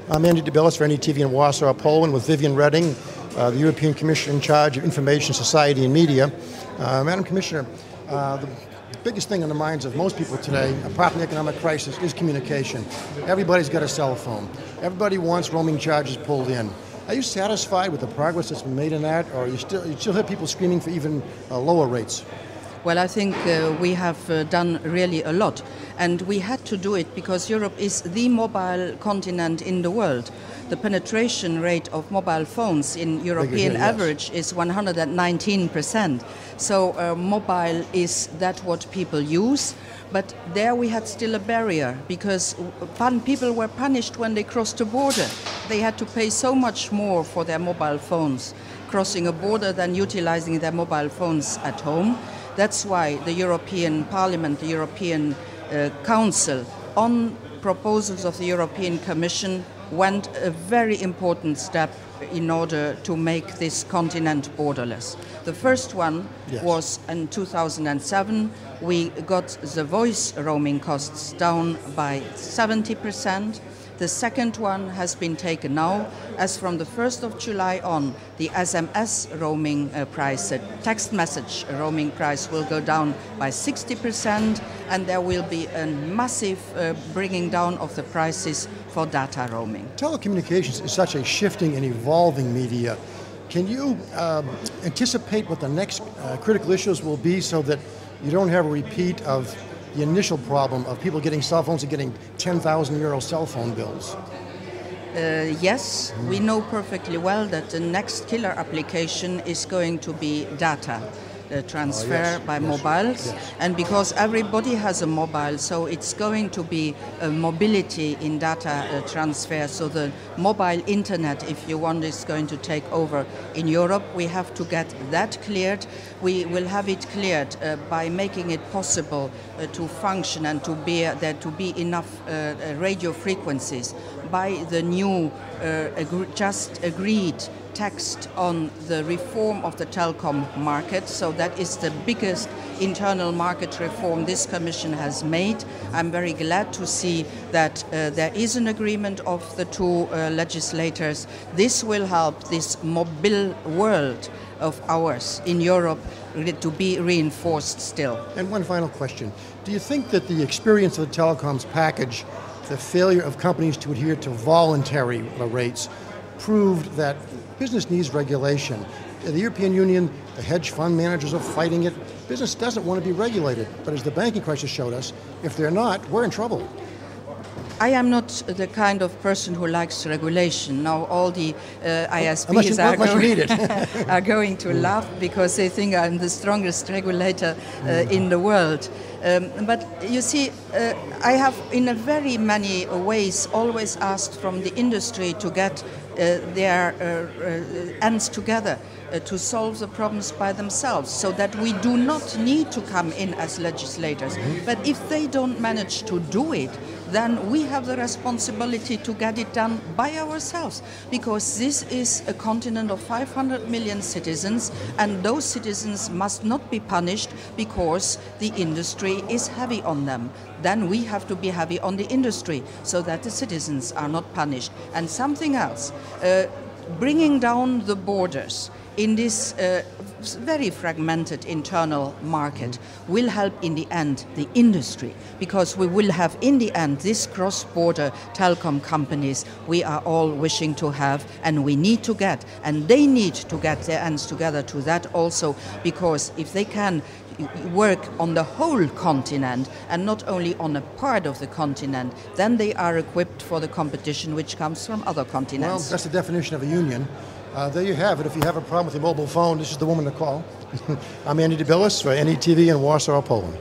I'm NEtv for NEtv in Warsaw, Poland, with Viviane Reding, the European Commissioner in charge of Information, Society and Media. Madam Commissioner, the biggest thing on the minds of most people today, apart from the economic crisis, is communication. Everybody's got a cell phone. Everybody wants roaming charges pulled in. Are you satisfied with the progress that's been made in that, or you still have people screaming for even lower rates? Well, I think we have done really a lot, and we had to do it because Europe is the mobile continent in the world. The penetration rate of mobile phones in European average is 119%. So mobile is that what people use, but there we had still a barrier because people were punished when they crossed the border. They had to pay so much more for their mobile phones crossing a border than utilizing their mobile phones at home. That's why the European Parliament, the European Council, on proposals of the European Commission, went a very important step in order to make this continent borderless. The first one was in 2007. We got the voice roaming costs down by 70%. The second one has been taken now. As from the 1st of July on, the SMS roaming price, the text message roaming price will go down by 60%, and there will be a massive bringing down of the prices for data roaming. Telecommunications is such a shifting and evolving media. Can you anticipate what the next critical issues will be so that you don't have a repeat of the initial problem of people getting cell phones and getting 10,000 euro cell phone bills? Yes, we know perfectly well that the next killer application is going to be data transfer by mobiles. And because everybody has a mobile, so it's going to be a mobility in data transfer. So the mobile internet, if you want, is going to take over in Europe. We have to get that cleared. We will have it cleared by making it possible to function and to be there to be enough radio frequencies by the new just agreed text on the reform of the telecom market. So that is the biggest internal market reform this Commission has made. I'm very glad to see that there is an agreement of the two legislators. This will help this mobile world of ours in Europe to be reinforced still. And one final question. Do you think that the experience of the telecoms package, the failure of companies to adhere to voluntary rates, proved that business needs regulation? The European Union, the hedge fund managers are fighting it. Business doesn't want to be regulated, but as the banking crisis showed us, if they're not, we're in trouble. I am not the kind of person who likes regulation. Now all the ISPs are going to laugh because they think I'm the strongest regulator in the world. But you see, I have in a very many ways always asked from the industry to get their ends together to solve the problems by themselves, so that we do not need to come in as legislators. But if they don't manage to do it, then we have the responsibility to get it done by ourselves, because this is a continent of 500 million citizens, and those citizens must not be punished because the industry is heavy on them. Then we have to be heavy on the industry so that the citizens are not punished. And something else, bringing down the borders in this very fragmented internal market will help in the end the industry, because we will have in the end this cross-border telecom companies we are all wishing to have, and we need to get, and they need to get their ends together to that also, because if they can work on the whole continent and not only on a part of the continent, then they are equipped for the competition which comes from other continents. Well, that's the definition of a union. There you have it. If you have a problem with your mobile phone, this is the woman to call. I'm Andy DeBillis for NEtv in Warsaw, Poland.